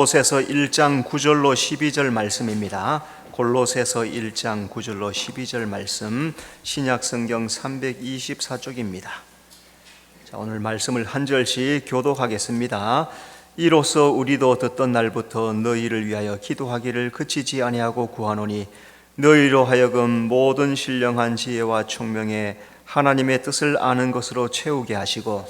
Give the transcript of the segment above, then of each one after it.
골로새서 1장 9절로 12절 말씀입니다. 골로새서 1장 9절로 12절 말씀, 신약성경 324쪽입니다. 자, 오늘 말씀을 한 절씩 교독하겠습니다. 이로써 우리도 듣던 날부터 너희를 위하여 기도하기를 그치지 아니하고 구하노니 너희로 하여금 모든 신령한 지혜와 총명에 하나님의 뜻을 아는 것으로 채우게 하시고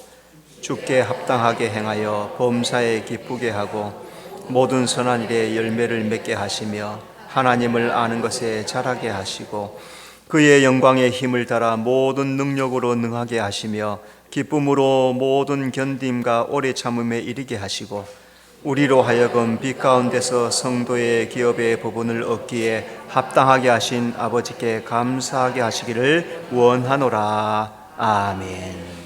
주께 합당하게 행하여 범사에 기쁘게 하고 모든 선한 일에 열매를 맺게 하시며 하나님을 아는 것에 자라게 하시고 그의 영광의 힘을 따라 모든 능력으로 능하게 하시며 기쁨으로 모든 견딤과 오래 참음에 이르게 하시고 우리로 하여금 빛 가운데서 성도의 기업의 부분을 얻기에 합당하게 하신 아버지께 감사하게 하시기를 원하노라. 아멘.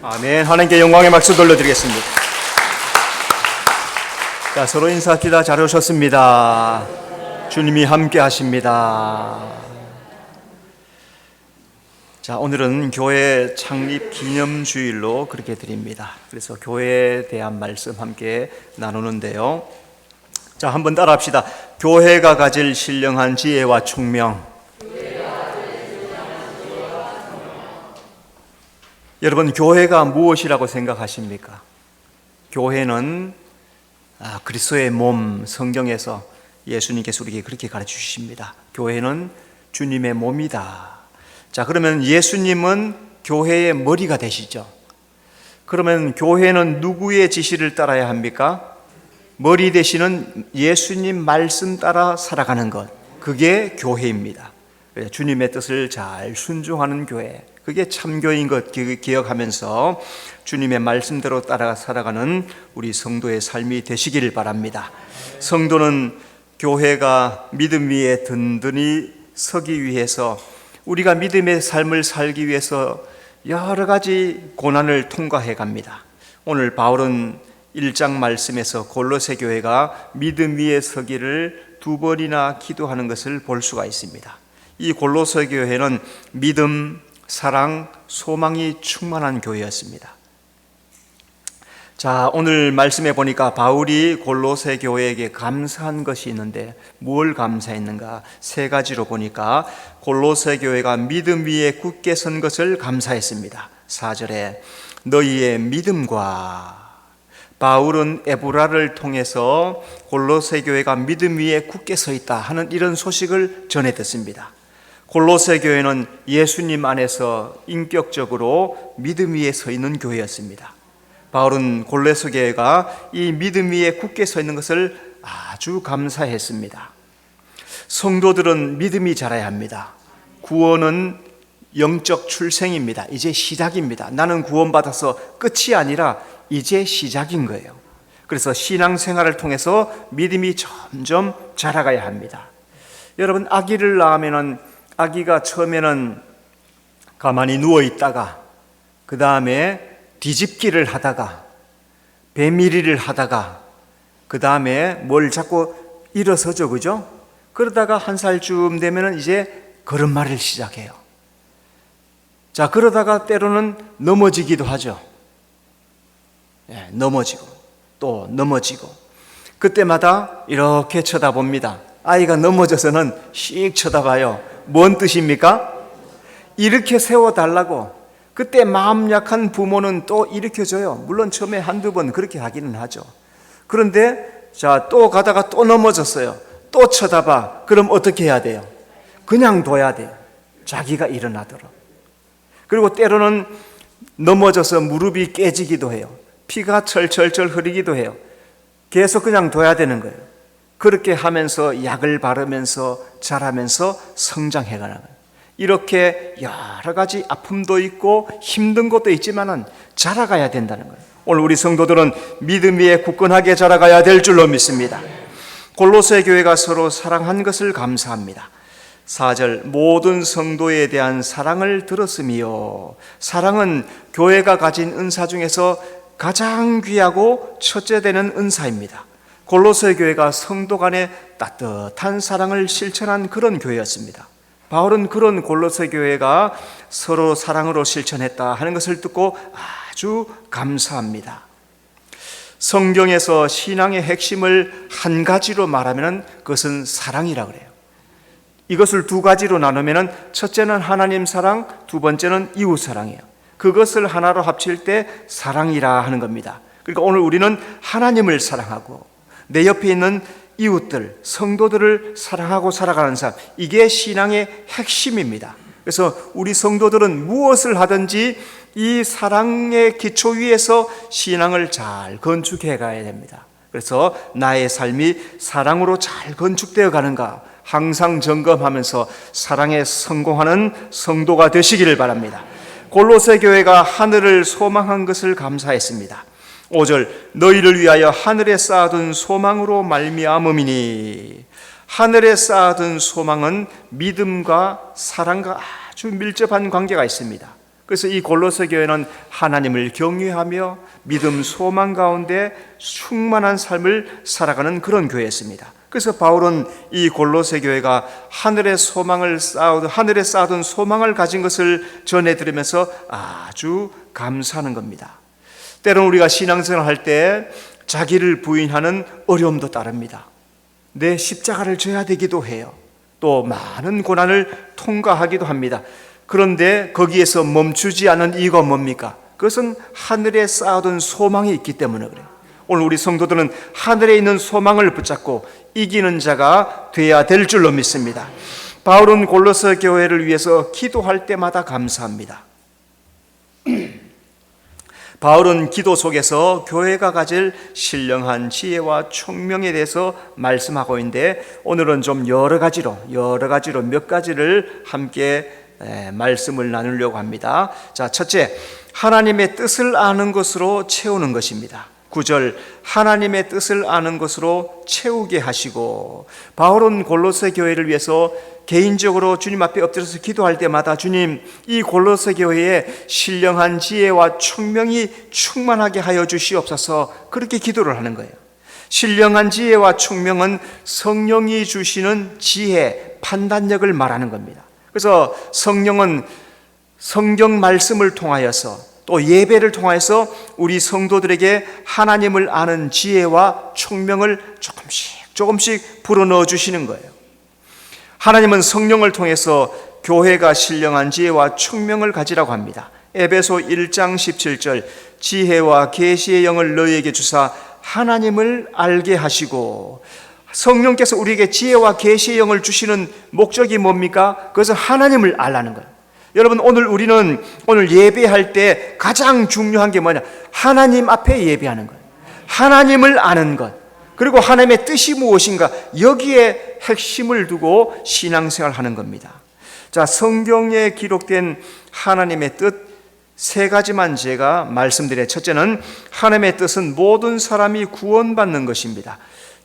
아멘. 하나님께 영광의 박수 돌려드리겠습니다. 자, 서로 인사합시다. 잘 오셨습니다. 주님이 함께 하십니다. 자, 오늘은 교회 창립 기념주일로 그렇게 드립니다. 그래서 교회에 대한 말씀 함께 나누는데요. 자, 한번 따라 합시다. 교회가 가질 신령한 지혜와 총명. 여러분, 교회가 무엇이라고 생각하십니까? 교회는 그리스도의 몸, 성경에서 예수님께서 우리에게 그렇게 가르쳐 주십니다. 교회는 주님의 몸이다. 자, 그러면 예수님은 교회의 머리가 되시죠. 그러면 교회는 누구의 지시를 따라야 합니까? 머리 되시는 예수님 말씀 따라 살아가는 것, 그게 교회입니다. 주님의 뜻을 잘 순종하는 교회, 그게 참교인 것 기억하면서 주님의 말씀대로 따라 살아가는 우리 성도의 삶이 되시기를 바랍니다. 성도는 교회가 믿음 위에 든든히 서기 위해서, 우리가 믿음의 삶을 살기 위해서 여러 가지 고난을 통과해 갑니다. 오늘 바울은 1장 말씀에서 골로새 교회가 믿음 위에 서기를 2번이나 기도하는 것을 볼 수가 있습니다. 이 골로새 교회는 믿음, 사랑, 소망이 충만한 교회였습니다. 자, 오늘 말씀해 보니까 바울이 골로새 교회에게 감사한 것이 있는데 뭘 감사했는가? 3가지로 보니까 골로새 교회가 믿음 위에 굳게 선 것을 감사했습니다. 4절에 너희의 믿음과, 바울은 에브라를 통해서 골로새 교회가 믿음 위에 굳게 서 있다 하는 이런 소식을 전해 듣습니다. 골로새 교회는 예수님 안에서 인격적으로 믿음 위에 서 있는 교회였습니다. 바울은 골로새 교회가 이 믿음 위에 굳게 서 있는 것을 아주 감사했습니다. 성도들은 믿음이 자라야 합니다. 구원은 영적 출생입니다. 이제 시작입니다. 나는 구원받아서 끝이 아니라 이제 시작인 거예요. 그래서 신앙생활을 통해서 믿음이 점점 자라가야 합니다. 여러분, 아기를 낳으면은 아기가 처음에는 가만히 누워 있다가 그 다음에 뒤집기를 하다가 배밀이를 하다가 그 다음에 뭘 자꾸 일어서죠, 그죠? 그러다가 1살쯤 되면은 이제 걸음마를 시작해요. 자, 그러다가 때로는 넘어지기도 하죠. 넘어지고 또 넘어지고, 그때마다 이렇게 쳐다봅니다. 아이가 넘어져서는 씩 쳐다봐요. 뭔 뜻입니까? 이렇게 세워달라고. 그때 마음 약한 부모는 또 일으켜줘요. 물론 처음에 1-2번 그렇게 하기는 하죠. 그런데 자, 또 가다가 또 넘어졌어요. 또 쳐다봐. 그럼 어떻게 해야 돼요? 그냥 둬야 돼요. 자기가 일어나도록. 그리고 때로는 넘어져서 무릎이 깨지기도 해요. 피가 철철철 흐르기도 해요. 계속 그냥 둬야 되는 거예요. 그렇게 하면서 약을 바르면서 자라면서 성장해가는 거예요. 이렇게 여러 가지 아픔도 있고 힘든 것도 있지만은 자라가야 된다는 거예요. 오늘 우리 성도들은 믿음 위에 굳건하게 자라가야 될 줄로 믿습니다. 골로새 교회가 서로 사랑한 것을 감사합니다. 4절, 모든 성도에 대한 사랑을 들었으며, 사랑은 교회가 가진 은사 중에서 가장 귀하고 첫째 되는 은사입니다. 골로새 교회가 성도 간의 따뜻한 사랑을 실천한 그런 교회였습니다. 바울은 그런 골로새 교회가 서로 사랑으로 실천했다 하는 것을 듣고 아주 감사합니다. 성경에서 신앙의 핵심을 한 가지로 말하면 그것은 사랑이라고 그래요. 이것을 2가지로 나누면 첫째는 하나님 사랑, 2번째는 이웃 사랑이에요. 그것을 하나로 합칠 때 사랑이라 하는 겁니다. 그러니까 오늘 우리는 하나님을 사랑하고 내 옆에 있는 이웃들, 성도들을 사랑하고 살아가는 삶, 이게 신앙의 핵심입니다. 그래서 우리 성도들은 무엇을 하든지 이 사랑의 기초 위에서 신앙을 잘 건축해 가야 됩니다. 그래서 나의 삶이 사랑으로 잘 건축되어 가는가 항상 점검하면서 사랑에 성공하는 성도가 되시기를 바랍니다. 골로새 교회가 하늘을 소망한 것을 감사했습니다. 5절, 너희를 위하여 하늘에 쌓아둔 소망으로 말미암음이니. 하늘에 쌓아둔 소망은 믿음과 사랑과 아주 밀접한 관계가 있습니다. 그래서 이 골로새 교회는 하나님을 경외하며 믿음, 소망 가운데 충만한 삶을 살아가는 그런 교회였습니다. 그래서 바울은 이 골로새 교회가 하늘에 쌓아둔 소망을 가진 것을 전해드리면서 아주 감사하는 겁니다. 때로는 우리가 신앙생활 할 때 자기를 부인하는 어려움도 따릅니다. 내 십자가를 져야 되기도 해요. 또 많은 고난을 통과하기도 합니다. 그런데 거기에서 멈추지 않은 이유가 뭡니까? 그것은 하늘에 쌓아둔 소망이 있기 때문에 그래요. 오늘 우리 성도들은 하늘에 있는 소망을 붙잡고 이기는 자가 돼야 될 줄로 믿습니다. 바울은 골로새 교회를 위해서 기도할 때마다 감사합니다. 바울은 기도 속에서 교회가 가질 신령한 지혜와 총명에 대해서 말씀하고 있는데, 오늘은 좀 여러 가지로 몇 가지를 함께 말씀을 나누려고 합니다. 자, 첫째, 하나님의 뜻을 아는 것으로 채우는 것입니다. 9절 하나님의 뜻을 아는 것으로 채우게 하시고, 바울은 골로새 교회를 위해서 개인적으로 주님 앞에 엎드려서 기도할 때마다 주님, 이 골로새 교회에 신령한 지혜와 총명이 충만하게 하여 주시옵소서, 그렇게 기도를 하는 거예요. 신령한 지혜와 총명은 성령이 주시는 지혜, 판단력을 말하는 겁니다. 그래서 성령은 성경 말씀을 통하여서 또 예배를 통해서 우리 성도들에게 하나님을 아는 지혜와 총명을 조금씩 불어넣어 주시는 거예요. 하나님은 성령을 통해서 교회가 신령한 지혜와 총명을 가지라고 합니다. 에베소 1장 17절 지혜와 계시의 영을 너희에게 주사 하나님을 알게 하시고, 성령께서 우리에게 지혜와 계시의 영을 주시는 목적이 뭡니까? 그것은 하나님을 알라는 거예요. 여러분, 오늘 예배할 때 가장 중요한 게 뭐냐? 하나님 앞에 예배하는 거예요. 하나님을 아는 것, 그리고 하나님의 뜻이 무엇인가, 여기에 핵심을 두고 신앙생활을 하는 겁니다. 자, 성경에 기록된 하나님의 뜻 세 가지만 제가 말씀드려요. 첫째는 하나님의 뜻은 모든 사람이 구원받는 것입니다.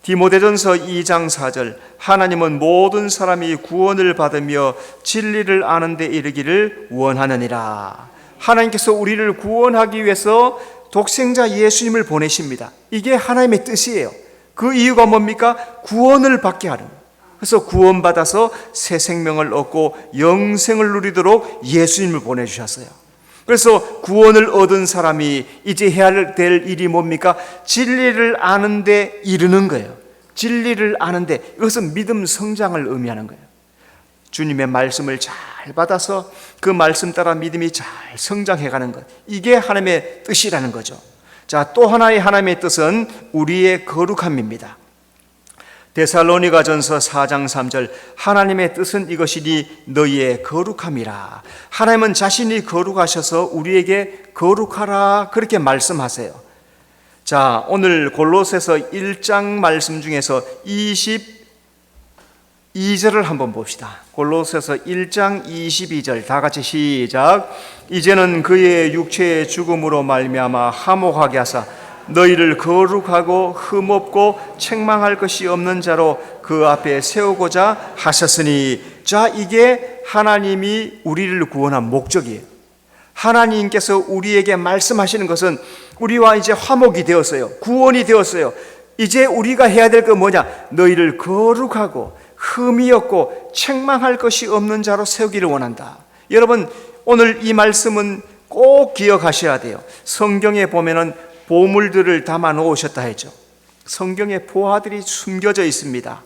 디모데전서 2장 4절 하나님은 모든 사람이 구원을 받으며 진리를 아는 데 이르기를 원하느니라. 하나님께서 우리를 구원하기 위해서 독생자 예수님을 보내십니다. 이게 하나님의 뜻이에요. 그 이유가 뭡니까? 구원을 받게 하는 거예요. 그래서 구원받아서 새 생명을 얻고 영생을 누리도록 예수님을 보내주셨어요. 그래서 구원을 얻은 사람이 이제 해야 될 일이 뭡니까? 진리를 아는 데 이르는 거예요. 진리를 아는데, 이것은 믿음 성장을 의미하는 거예요. 주님의 말씀을 잘 받아서 그 말씀 따라 믿음이 잘 성장해가는 것, 이게 하나님의 뜻이라는 거죠. 자, 또 하나의 하나님의 뜻은 우리의 거룩함입니다. 데살로니가전서 4장 3절 하나님의 뜻은 이것이니 너희의 거룩함이라. 하나님은 자신이 거룩하셔서 우리에게 거룩하라, 그렇게 말씀하세요. 자, 오늘 골로새서 1장 말씀 중에서 22절을 한번 봅시다. 골로새서 1장 22절 다 같이 시작. 이제는 그의 육체의 죽음으로 말미암아 화목하게 하사 너희를 거룩하고 흠없고 책망할 것이 없는 자로 그 앞에 세우고자 하셨으니. 자, 이게 하나님이 우리를 구원한 목적이에요. 하나님께서 우리에게 말씀하시는 것은 우리와 이제 화목이 되었어요. 구원이 되었어요. 이제 우리가 해야 될 건 뭐냐? 너희를 거룩하고 흠이 없고 책망할 것이 없는 자로 세우기를 원한다. 여러분, 오늘 이 말씀은 꼭 기억하셔야 돼요. 성경에 보면은 보물들을 담아 놓으셨다 했죠. 성경에 보화들이 숨겨져 있습니다.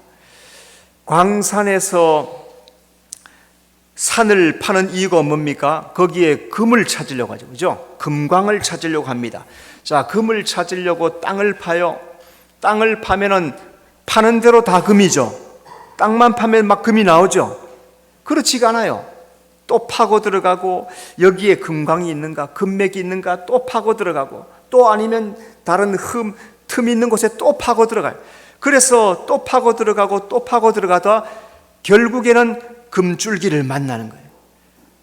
광산에서 산을 파는 이유가 뭡니까? 거기에 금을 찾으려고 하죠. 그죠? 금광을 찾으려고 합니다. 자, 금을 찾으려고 땅을 파요. 땅을 파면은 파는 대로 다 금이죠. 땅만 파면 막 금이 나오죠. 그렇지가 않아요. 또 파고 들어가고, 여기에 금광이 있는가, 금맥이 있는가 또 파고 들어가고, 또 아니면 다른 틈 있는 곳에 또 파고 들어가요. 그래서 또 파고 들어가고 또 파고 들어가다 결국에는 금줄기를 만나는 거예요.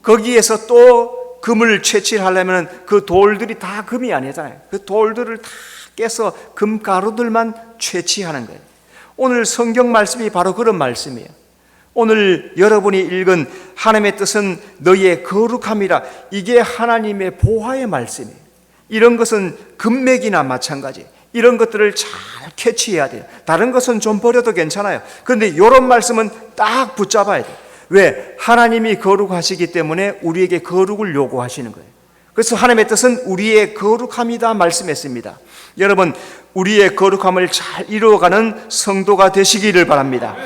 거기에서 또 금을 채취하려면 그 돌들이 다 금이 아니잖아요. 그 돌들을 다 깨서 금가루들만 채취하는 거예요. 오늘 성경 말씀이 바로 그런 말씀이에요. 오늘 여러분이 읽은 하나님의 뜻은 너희의 거룩함이라, 이게 하나님의 보화의 말씀이에요. 이런 것은 금맥이나 마찬가지, 이런 것들을 잘 캐치해야 돼요. 다른 것은 좀 버려도 괜찮아요. 그런데 이런 말씀은 딱 붙잡아야 돼요. 왜? 하나님이 거룩하시기 때문에 우리에게 거룩을 요구하시는 거예요. 그래서 하나님의 뜻은 우리의 거룩함이다 말씀했습니다. 여러분, 우리의 거룩함을 잘 이루어가는 성도가 되시기를 바랍니다.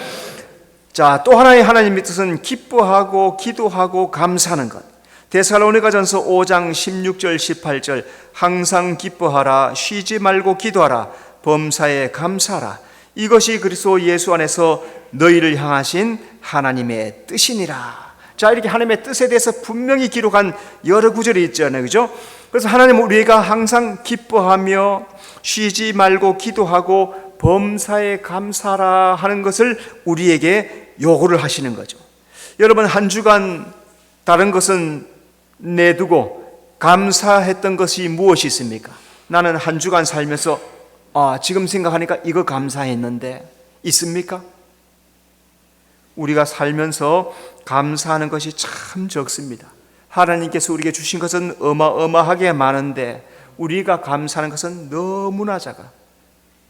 자, 또 하나의 하나님의 뜻은 기뻐하고 기도하고 감사하는 것. 데살로니가전서 5장 16절 18절 항상 기뻐하라, 쉬지 말고 기도하라, 범사에 감사하라. 이것이 그리스도 예수 안에서 너희를 향하신 하나님의 뜻이니라. 자, 이렇게 하나님의 뜻에 대해서 분명히 기록한 여러 구절이 있잖아요. 그죠? 그래서 하나님은 우리가 항상 기뻐하며 쉬지 말고 기도하고 범사에 감사하라 하는 것을 우리에게 요구를 하시는 거죠. 여러분, 한 주간 다른 것은 내두고 감사했던 것이 무엇이 있습니까? 나는 한 주간 살면서 지금 생각하니까 이거 감사했는데 있습니까? 우리가 살면서 감사하는 것이 참 적습니다. 하나님께서 우리에게 주신 것은 어마어마하게 많은데 우리가 감사하는 것은 너무나 작아.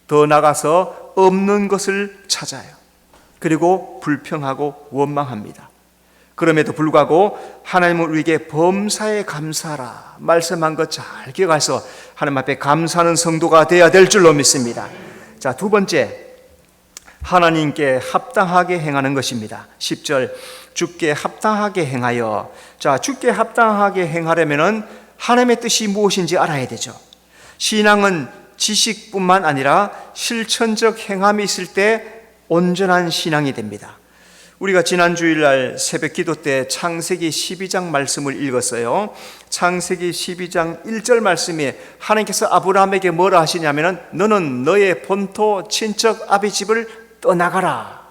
더 나가서 없는 것을 찾아요. 그리고 불평하고 원망합니다. 그럼에도 불구하고 하나님은 우리에게 범사에 감사하라 말씀한 것 잘 기억해서 하나님 앞에 감사하는 성도가 되어야 될 줄로 믿습니다. 자, 두 번째, 하나님께 합당하게 행하는 것입니다. 10절, 주께 합당하게 행하여. 자, 주께 합당하게 행하려면 하나님의 뜻이 무엇인지 알아야 되죠. 신앙은 지식뿐만 아니라 실천적 행함이 있을 때 온전한 신앙이 됩니다. 우리가 지난 주일날 새벽 기도 때 창세기 12장 말씀을 읽었어요. 창세기 12장 1절 말씀에 하나님께서 아브라함에게 뭐라 하시냐면 너는 너의 본토 친척 아비 집을 떠나가라.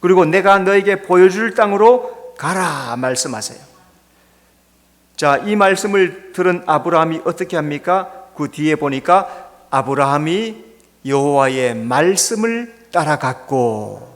그리고 내가 너에게 보여줄 땅으로 가라 말씀하세요. 자, 이 말씀을 들은 아브라함이 어떻게 합니까? 그 뒤에 보니까 아브라함이 여호와의 말씀을 따라갔고,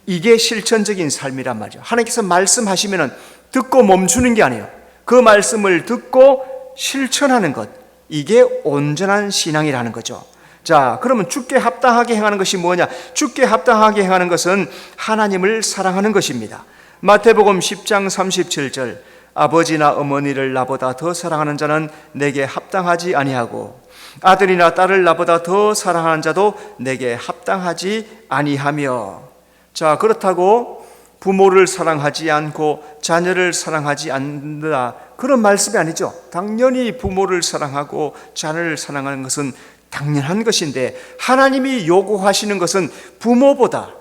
이게 실천적인 삶이란 말이죠. 하나님께서 말씀하시면 듣고 멈추는 게 아니에요. 그 말씀을 듣고 실천하는 것, 이게 온전한 신앙이라는 거죠. 자, 그러면 주께 합당하게 행하는 것이 뭐냐? 주께 합당하게 행하는 것은 하나님을 사랑하는 것입니다. 마태복음 10장 37절, 아버지나 어머니를 나보다 더 사랑하는 자는 내게 합당하지 아니하고 아들이나 딸을 나보다 더 사랑하는 자도 내게 합당하지 아니하며. 자, 그렇다고 부모를 사랑하지 않고 자녀를 사랑하지 않는다, 그런 말씀이 아니죠. 당연히 부모를 사랑하고 자녀를 사랑하는 것은 당연한 것인데, 하나님이 요구하시는 것은 부모보다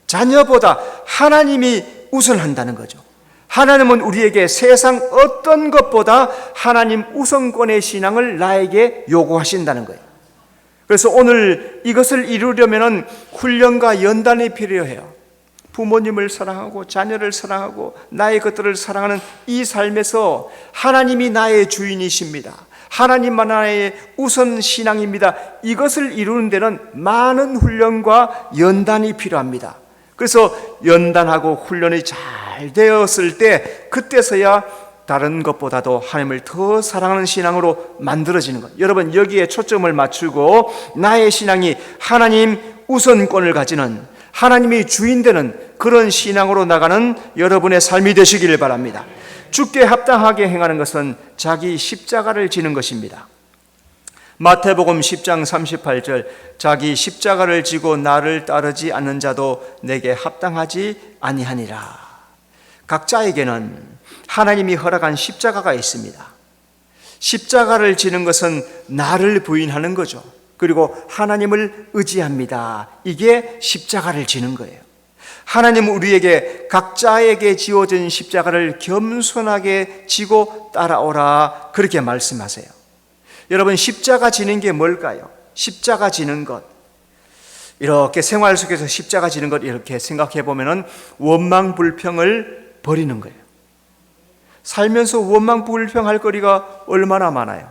자녀보다 하나님이 우선한다는 거죠. 하나님은 우리에게 세상 어떤 것보다 하나님 우선권의 신앙을 나에게 요구하신다는 거예요. 그래서 오늘 이것을 이루려면 훈련과 연단이 필요해요. 부모님을 사랑하고 자녀를 사랑하고 나의 것들을 사랑하는 이 삶에서 하나님이 나의 주인이십니다. 하나님만 나의 우선 신앙입니다. 이것을 이루는 데는 많은 훈련과 연단이 필요합니다. 그래서 연단하고 훈련이 잘 되었을 때, 그때서야 다른 것보다도 하나님을 더 사랑하는 신앙으로 만들어지는 것. 여러분, 여기에 초점을 맞추고 나의 신앙이 하나님 우선권을 가지는, 하나님이 주인 되는 그런 신앙으로 나가는 여러분의 삶이 되시기를 바랍니다. 주께 합당하게 행하는 것은 자기 십자가를 지는 것입니다. 마태복음 10장 38절, 자기 십자가를 지고 나를 따르지 않는 자도 내게 합당하지 아니하니라. 각자에게는 하나님이 허락한 십자가가 있습니다. 십자가를 지는 것은 나를 부인하는 거죠. 그리고 하나님을 의지합니다. 이게 십자가를 지는 거예요. 하나님은 우리에게 각자에게 지어진 십자가를 겸손하게 지고 따라오라, 그렇게 말씀하세요. 여러분, 십자가 지는 게 뭘까요? 십자가 지는 것, 이렇게 생활 속에서 십자가 지는 것 이렇게 생각해 보면은 원망 불평을 버리는 거예요. 살면서 원망 불평할 거리가 얼마나 많아요.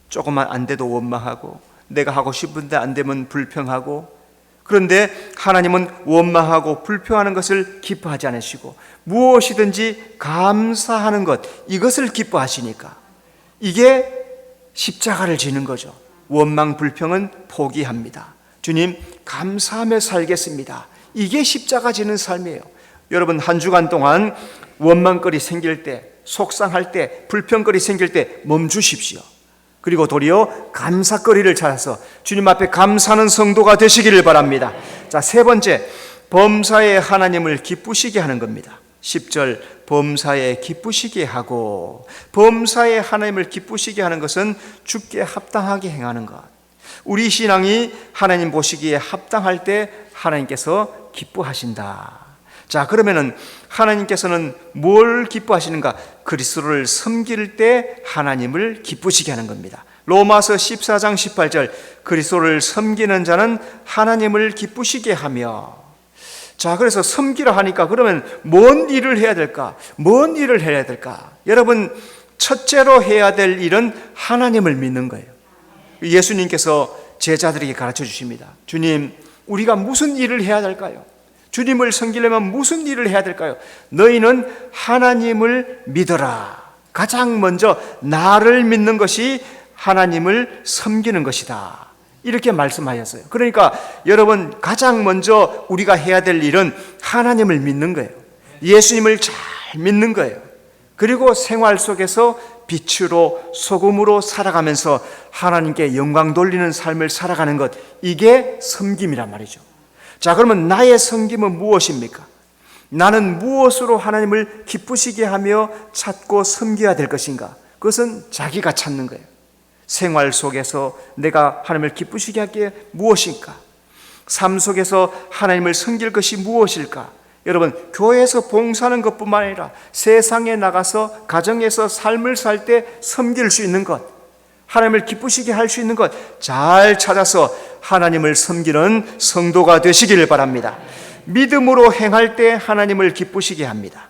조금만 안 돼도 원망하고, 내가 하고 싶은데 안 되면 불평하고. 그런데 하나님은 원망하고 불평하는 것을 기뻐하지 않으시고 무엇이든지 감사하는 것, 이것을 기뻐하시니까 이게 십자가를 지는 거죠. 원망 불평은 포기합니다. 주님, 감사하며 살겠습니다. 이게 십자가 지는 삶이에요. 여러분, 한 주간 동안 원망거리 생길 때, 속상할 때, 불평거리 생길 때 멈추십시오. 그리고 도리어 감사거리를 찾아서 주님 앞에 감사하는 성도가 되시기를 바랍니다. 자, 세 번째, 범사에 하나님을 기쁘시게 하는 겁니다. 10절, 범사에 기쁘시게 하고. 범사에 하나님을 기쁘시게 하는 것은 주께 합당하게 행하는 것. 우리 신앙이 하나님 보시기에 합당할 때 하나님께서 기뻐하신다. 자, 그러면은 하나님께서는 뭘 기뻐하시는가? 그리스도를 섬길 때 하나님을 기쁘시게 하는 겁니다. 로마서 14장 18절, 그리스도를 섬기는 자는 하나님을 기쁘시게 하며. 자, 그래서 섬기라 하니까 그러면 뭔 일을 해야 될까? 뭔 일을 해야 될까? 여러분, 첫째로 해야 될 일은 하나님을 믿는 거예요. 예수님께서 제자들에게 가르쳐 주십니다. 주님, 우리가 무슨 일을 해야 될까요? 주님을 섬기려면 무슨 일을 해야 될까요? 너희는 하나님을 믿어라. 가장 먼저 나를 믿는 것이 하나님을 섬기는 것이다. 이렇게 말씀하셨어요. 그러니까 여러분, 가장 먼저 우리가 해야 될 일은 하나님을 믿는 거예요. 예수님을 잘 믿는 거예요. 그리고 생활 속에서 빛으로 소금으로 살아가면서 하나님께 영광 돌리는 삶을 살아가는 것, 이게 섬김이란 말이죠. 자, 그러면 나의 섬김은 무엇입니까? 나는 무엇으로 하나님을 기쁘시게 하며 찾고 섬겨야 될 것인가? 그것은 자기가 찾는 거예요. 생활 속에서 내가 하나님을 기쁘시게 할 게 무엇일까? 삶 속에서 하나님을 섬길 것이 무엇일까? 여러분, 교회에서 봉사하는 것뿐만 아니라 세상에 나가서 가정에서 삶을 살 때 섬길 수 있는 것, 하나님을 기쁘시게 할 수 있는 것 잘 찾아서 하나님을 섬기는 성도가 되시기를 바랍니다. 믿음으로 행할 때 하나님을 기쁘시게 합니다.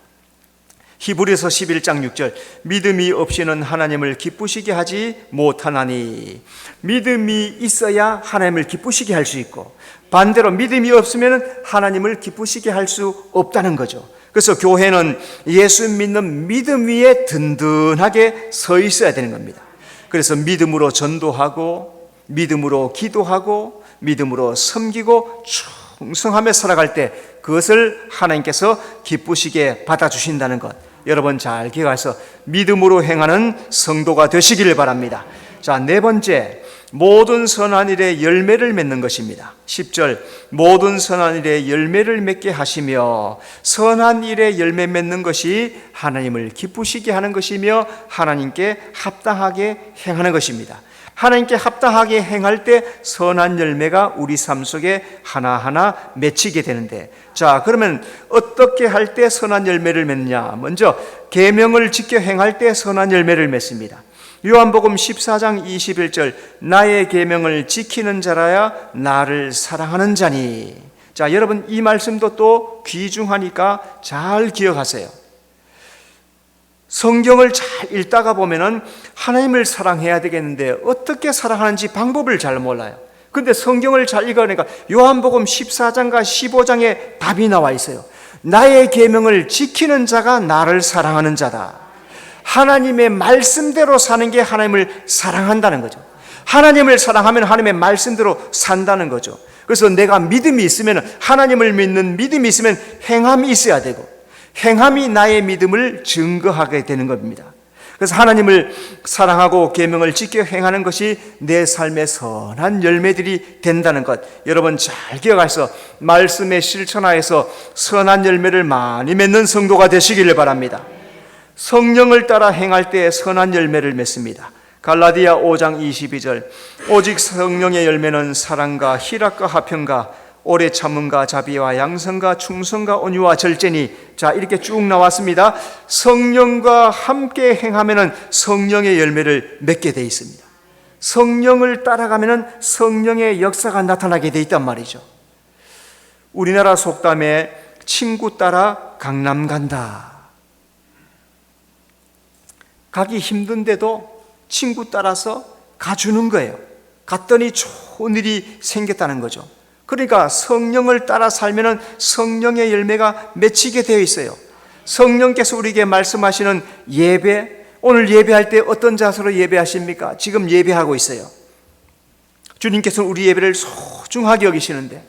히브리서 11장 6절, 믿음이 없이는 하나님을 기쁘시게 하지 못하나니. 믿음이 있어야 하나님을 기쁘시게 할 수 있고, 반대로 믿음이 없으면 하나님을 기쁘시게 할 수 없다는 거죠. 그래서 교회는 예수 믿는 믿음 위에 든든하게 서 있어야 되는 겁니다. 그래서 믿음으로 전도하고, 믿음으로 기도하고, 믿음으로 섬기고 충성하며 살아갈 때 그것을 하나님께서 기쁘시게 받아주신다는 것, 여러분 잘 기억해서 믿음으로 행하는 성도가 되시기를 바랍니다. 자, 네 번째, 모든 선한 일에 열매를 맺는 것입니다. 10절, 모든 선한 일에 열매를 맺게 하시며, 선한 일에 열매 맺는 것이 하나님을 기쁘시게 하는 것이며 하나님께 합당하게 행하는 것입니다. 하나님께 합당하게 행할 때 선한 열매가 우리 삶 속에 하나하나 맺히게 되는데, 자, 그러면 어떻게 할 때 선한 열매를 맺냐? 먼저 계명을 지켜 행할 때 선한 열매를 맺습니다. 요한복음 14장 21절, 나의 계명을 지키는 자라야 나를 사랑하는 자니. 자, 여러분, 이 말씀도 또 귀중하니까 잘 기억하세요. 성경을 잘 읽다가 보면은 하나님을 사랑해야 되겠는데 어떻게 사랑하는지 방법을 잘 몰라요. 근데 성경을 잘 읽으니까 요한복음 14장과 15장에 답이 나와 있어요. 나의 계명을 지키는 자가 나를 사랑하는 자다. 하나님의 말씀대로 사는 게 하나님을 사랑한다는 거죠. 하나님을 사랑하면 하나님의 말씀대로 산다는 거죠. 그래서 내가 믿음이 있으면, 하나님을 믿는 믿음이 있으면 행함이 있어야 되고, 행함이 나의 믿음을 증거하게 되는 겁니다. 그래서 하나님을 사랑하고 계명을 지켜 행하는 것이 내 삶의 선한 열매들이 된다는 것, 여러분 잘 기억하셔서 말씀에 실천하여서 선한 열매를 많이 맺는 성도가 되시기를 바랍니다. 성령을 따라 행할 때 선한 열매를 맺습니다. 갈라디아 5장 22절, 오직 성령의 열매는 사랑과 희락과 화평과 오래 참음과 자비와 양선과 충성과 온유와 절제니. 자, 이렇게 쭉 나왔습니다. 성령과 함께 행하면은 성령의 열매를 맺게 되어 있습니다. 성령을 따라가면은 성령의 역사가 나타나게 되어 있단 말이죠. 우리나라 속담에 친구 따라 강남 간다. 가기 힘든데도 친구 따라서 가주는 거예요. 갔더니 좋은 일이 생겼다는 거죠. 그러니까 성령을 따라 살면은 성령의 열매가 맺히게 되어 있어요. 성령께서 우리에게 말씀하시는 예배, 오늘 예배할 때 어떤 자세로 예배하십니까? 지금 예배하고 있어요. 주님께서는 우리 예배를 소중하게 여기시는데,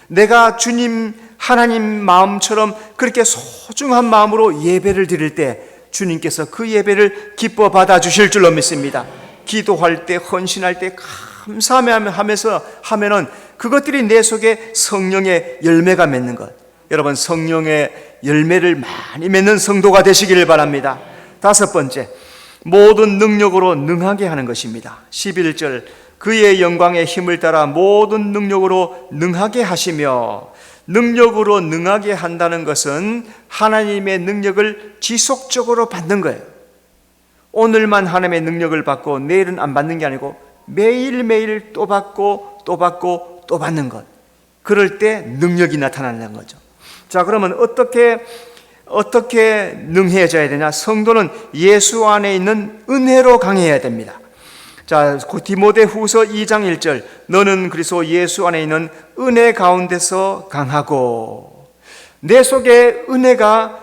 내가 주님 하나님 마음처럼 그렇게 소중한 마음으로 예배를 드릴 때 주님께서 그 예배를 기뻐 받아주실 줄로 믿습니다. 기도할 때, 헌신할 때 감사하면서 하면은 그것들이 내 속에 성령의 열매가 맺는 것, 여러분 성령의 열매를 많이 맺는 성도가 되시기를 바랍니다. 다섯 번째, 모든 능력으로 능하게 하는 것입니다. 11절, 그의 영광의 힘을 따라 모든 능력으로 능하게 하시며. 능력으로 능하게 한다는 것은 하나님의 능력을 지속적으로 받는 거예요. 오늘만 하나님의 능력을 받고 내일은 안 받는 게 아니고 매일매일 또 받고 또 받고 또 받는 것, 그럴 때 능력이 나타나는 거죠. 자, 그러면 어떻게 능해져야 되냐? 성도는 예수 안에 있는 은혜로 강해야 됩니다. 자, 디모데후서 2장 1절, 너는 그리스도 예수 안에 있는 은혜 가운데서 강하고, 내 속에 은혜가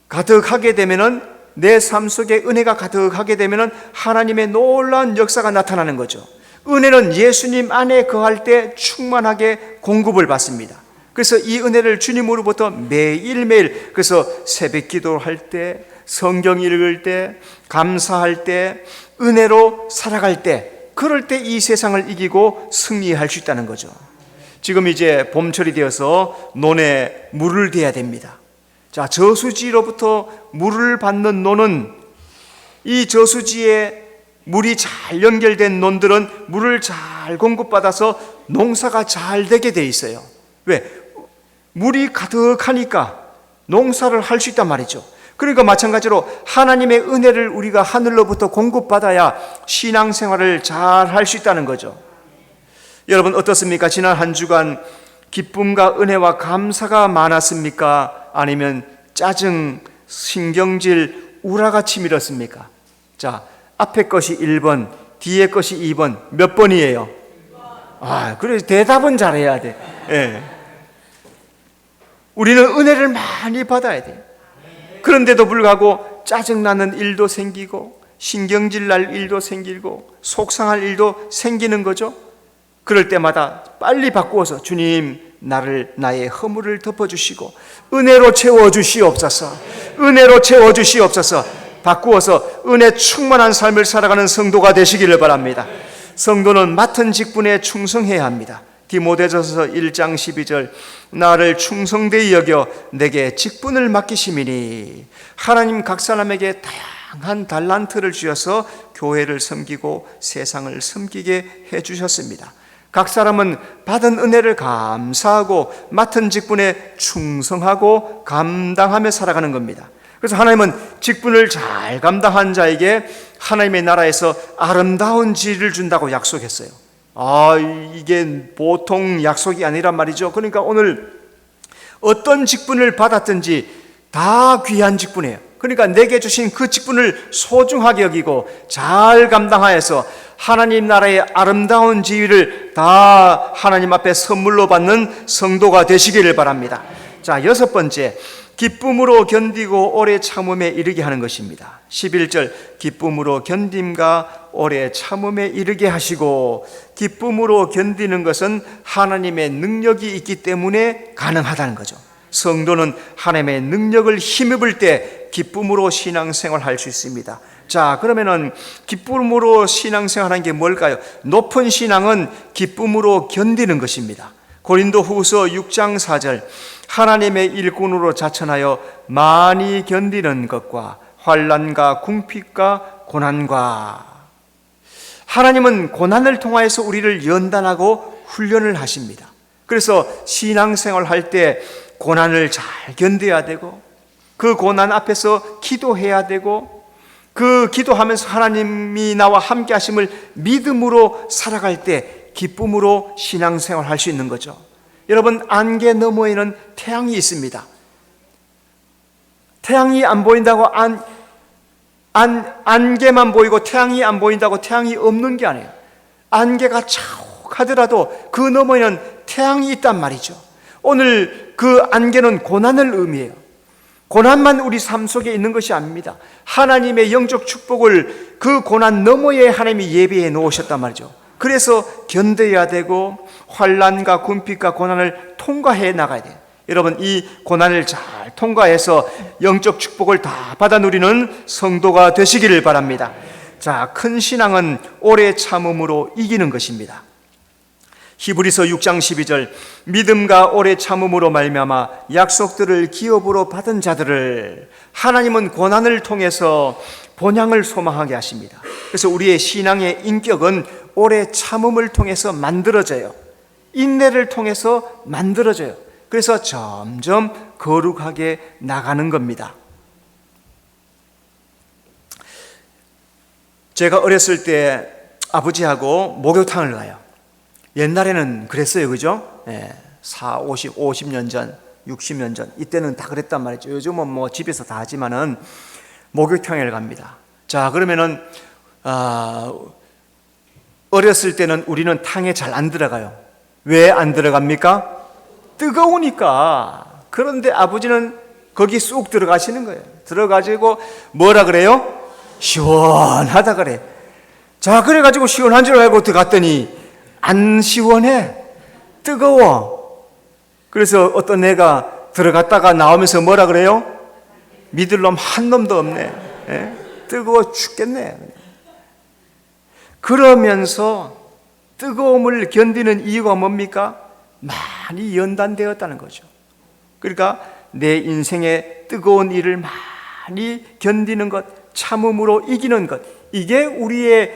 가득하게 되면은, 내 삶 속에 은혜가 가득하게 되면은 하나님의 놀라운 역사가 나타나는 거죠. 은혜는 예수님 안에 거할 때 충만하게 공급을 받습니다. 그래서 이 은혜를 주님으로부터 매일매일, 그래서 새벽 기도할 때, 성경 읽을 때, 감사할 때, 은혜로 살아갈 때, 그럴 때 이 세상을 이기고 승리할 수 있다는 거죠. 지금 이제 봄철이 되어서 논에 물을 대야 됩니다. 자, 저수지로부터 물을 받는 논은, 이 저수지에 물이 잘 연결된 논들은 물을 잘 공급받아서 농사가 잘 되게 돼 있어요. 왜? 물이 가득하니까 농사를 할 수 있단 말이죠. 그러니까 마찬가지로 하나님의 은혜를 우리가 하늘로부터 공급받아야 신앙생활을 잘 할 수 있다는 거죠. 여러분 어떻습니까? 지난 한 주간 기쁨과 은혜와 감사가 많았습니까? 아니면 짜증, 신경질, 우라가 치밀었습니까? 자, 앞에 것이 1번, 뒤에 것이 2번, 몇 번이에요? 그래서 대답은 잘해야 돼. 예. 우리는 은혜를 많이 받아야 돼요. 그런데도 불구하고 짜증나는 일도 생기고, 신경질 날 일도 생기고, 속상할 일도 생기는 거죠. 그럴 때마다 빨리 바꾸어서 주님, 나의 허물을 덮어주시고 은혜로 채워주시옵소서, 은혜로 채워주시옵소서, 바꾸어서 은혜 충만한 삶을 살아가는 성도가 되시기를 바랍니다. 성도는 맡은 직분에 충성해야 합니다. 디모데전서 1장 12절, 나를 충성되이 여겨 내게 직분을 맡기심이니, 하나님 각 사람에게 다양한 달란트를 주셔서 교회를 섬기고 세상을 섬기게 해주셨습니다. 각 사람은 받은 은혜를 감사하고 맡은 직분에 충성하고 감당하며 살아가는 겁니다. 그래서 하나님은 직분을 잘 감당한 자에게 하나님의 나라에서 아름다운 지위를 준다고 약속했어요. 이게 보통 약속이 아니란 말이죠. 그러니까 오늘 어떤 직분을 받았든지 다 귀한 직분이에요. 그러니까 내게 주신 그 직분을 소중하게 여기고 잘 감당하여서 하나님 나라의 아름다운 지위를 다 하나님 앞에 선물로 받는 성도가 되시기를 바랍니다. 자, 6번째, 기쁨으로 견디고 오래 참음에 이르게 하는 것입니다. 11절, 기쁨으로 견딤과 오래 참음에 이르게 하시고, 기쁨으로 견디는 것은 하나님의 능력이 있기 때문에 가능하다는 거죠. 성도는 하나님의 능력을 힘입을 때 기쁨으로 신앙생활 할 수 있습니다. 자, 그러면은 기쁨으로 신앙생활하는 게 뭘까요? 높은 신앙은 기쁨으로 견디는 것입니다. 고린도후서 6장 4절, 하나님의 일꾼으로 자천하여 많이 견디는 것과 환난과 궁핍과 고난과, 하나님은 고난을 통하여서 우리를 연단하고 훈련을 하십니다. 그래서 신앙생활 할 때 고난을 잘 견뎌야 되고, 그 고난 앞에서 기도해야 되고, 그 기도하면서 하나님이 나와 함께 하심을 믿음으로 살아갈 때 기쁨으로 신앙생활 할 수 있는 거죠. 여러분, 안개 너머에는 태양이 있습니다. 태양이 안 보인다고 안개만 보이고 태양이 안 보인다고 태양이 없는 게 아니에요. 안개가 자욱하더라도 그 너머에는 태양이 있단 말이죠. 오늘 그 안개는 고난을 의미해요. 고난만 우리 삶 속에 있는 것이 아닙니다. 하나님의 영적 축복을 그 고난 너머에 하나님이 예비해 놓으셨단 말이죠. 그래서 견뎌야 되고 환난과 궁핍과 고난을 통과해 나가야 돼요. 여러분, 이 고난을 잘 통과해서 영적 축복을 다 받아 누리는 성도가 되시기를 바랍니다. 자, 큰 신앙은 오래 참음으로 이기는 것입니다. 히브리서 6장 12절, 믿음과 오래 참음으로 말미암아 약속들을 기업으로 받은 자들을 하나님은 고난을 통해서 본향을 소망하게 하십니다. 그래서 우리의 신앙의 인격은 오래 참음을 통해서 만들어져요. 인내를 통해서 만들어져요. 그래서 점점 거룩하게 나가는 겁니다. 제가 어렸을 때 아버지하고 목욕탕을 가요. 옛날에는 그랬어요, 그죠? 50년 전, 60년 전, 이때는 다 그랬단 말이죠. 요즘은 뭐 집에서 다 하지만은 목욕탕에 갑니다. 자, 그러면은 어렸을 때는 우리는 탕에 잘 안 들어가요. 왜 안 들어갑니까? 뜨거우니까. 그런데 아버지는 거기 쑥 들어가시는 거예요. 들어가지고 뭐라 그래요? 시원하다 그래. 자, 그래가지고 시원한 줄 알고 들어갔더니 안 시원해. 뜨거워. 그래서 어떤 애가 들어갔다가 나오면서 뭐라 그래요? 믿을 놈 한 놈도 없네. 예? 뜨거워 죽겠네. 그러면서 뜨거움을 견디는 이유가 뭡니까? 많이 연단되었다는 거죠. 그러니까 내 인생의 뜨거운 일을 많이 견디는 것, 참음으로 이기는 것, 이게 우리의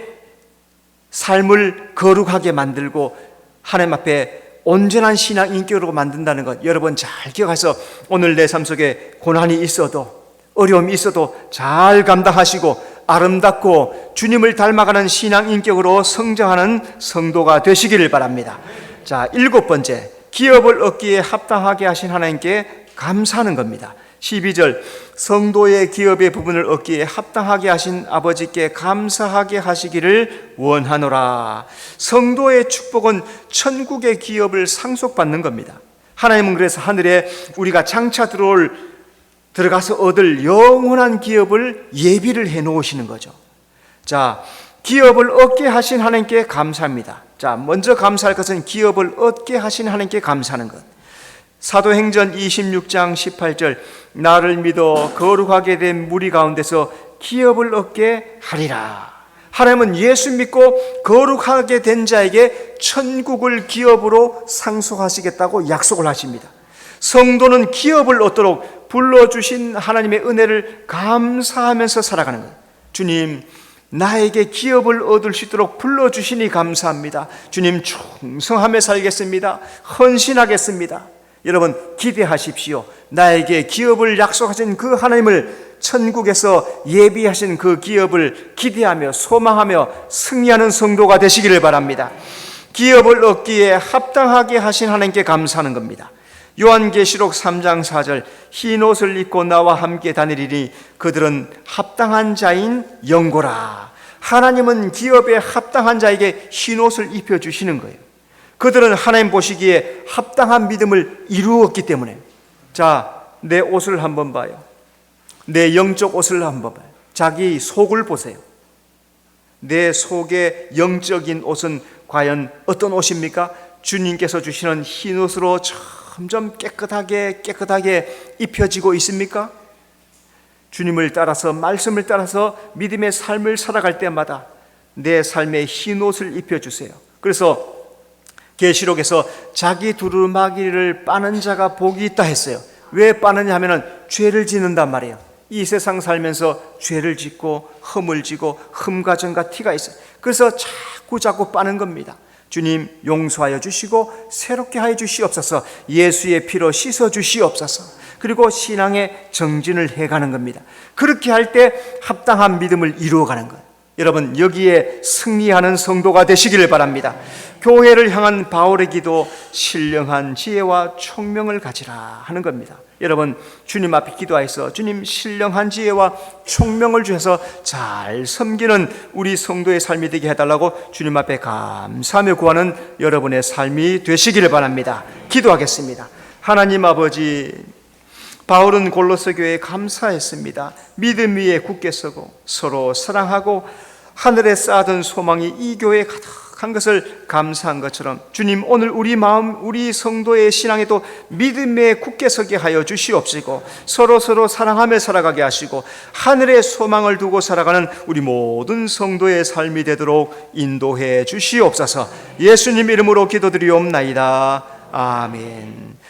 삶을 거룩하게 만들고 하나님 앞에 온전한 신앙 인격으로 만든다는 것, 여러분 잘 기억해서 오늘 내 삶 속에 고난이 있어도, 어려움이 있어도 잘 감당하시고 아름답고 주님을 닮아가는 신앙 인격으로 성장하는 성도가 되시기를 바랍니다. 자, 7번째, 기업을 얻기에 합당하게 하신 하나님께 감사하는 겁니다. 12절, 성도의 기업의 부분을 얻기에 합당하게 하신 아버지께 감사하게 하시기를 원하노라. 성도의 축복은 천국의 기업을 상속받는 겁니다. 하나님은 그래서 하늘에 우리가 장차 들어가서 얻을 영원한 기업을 예비를 해 놓으시는 거죠. 자, 기업을 얻게 하신 하나님께 감사합니다. 자, 먼저 감사할 것은 기업을 얻게 하신 하나님께 감사하는 것. 사도행전 26장 18절, 나를 믿어 거룩하게 된 무리 가운데서 기업을 얻게 하리라. 하나님은 예수 믿고 거룩하게 된 자에게 천국을 기업으로 상속하시겠다고 약속을 하십니다. 성도는 기업을 얻도록 불러주신 하나님의 은혜를 감사하면서 살아가는 거예요. 주님, 나에게 기업을 얻을 수 있도록 불러주시니 감사합니다. 주님, 충성하며 살겠습니다. 헌신하겠습니다. 여러분 기대하십시오. 나에게 기업을 약속하신 그 하나님을 천국에서 예비하신 그 기업을 기대하며 소망하며 승리하는 성도가 되시기를 바랍니다. 기업을 얻기에 합당하게 하신 하나님께 감사하는 겁니다. 요한계시록 3장 4절, 흰 옷을 입고 나와 함께 다니리니 그들은 합당한 자인 영고라. 하나님은 기업에 합당한 자에게 흰 옷을 입혀주시는 거예요. 그들은 하나님 보시기에 합당한 믿음을 이루었기 때문에. 자, 내 옷을 한번 봐요. 내 영적 옷을 한번 봐요. 자기 속을 보세요. 내 속의 영적인 옷은 과연 어떤 옷입니까? 주님께서 주시는 흰 옷으로 점점 깨끗하게 입혀지고 있습니까? 주님을 따라서, 말씀을 따라서 믿음의 삶을 살아갈 때마다 내 삶에 흰 옷을 입혀주세요. 그래서 계시록에서 자기 두루마기를 빠는 자가 복이 있다 했어요. 왜 빠느냐 하면은 죄를 짓는단 말이에요. 이 세상 살면서 죄를 짓고 흠을 지고 흠과 전과 티가 있어요. 그래서 자꾸 빠는 겁니다. 주님 용서하여 주시고 새롭게 하여 주시옵소서. 예수의 피로 씻어 주시옵소서. 그리고 신앙의 정진을 해가는 겁니다. 그렇게 할 때 합당한 믿음을 이루어가는 것. 여러분 여기에 승리하는 성도가 되시기를 바랍니다. 교회를 향한 바울의 기도, 신령한 지혜와 총명을 가지라 하는 겁니다. 여러분 주님 앞에 기도하여서 주님 신령한 지혜와 총명을 주셔서 잘 섬기는 우리 성도의 삶이 되게 해달라고 주님 앞에 감사하며 구하는 여러분의 삶이 되시기를 바랍니다. 기도하겠습니다. 하나님 아버지, 바울은 골로새 교회에 감사했습니다. 믿음 위에 굳게 서고 서로 사랑하고 하늘에 쌓아둔 소망이 이 교회에 가득한 것을 감사한 것처럼 주님 오늘 우리 마음, 우리 성도의 신앙에도 믿음에 굳게 서게 하여 주시옵시고 서로 사랑하며 살아가게 하시고 하늘의 소망을 두고 살아가는 우리 모든 성도의 삶이 되도록 인도해 주시옵소서. 예수님 이름으로 기도드리옵나이다. 아멘.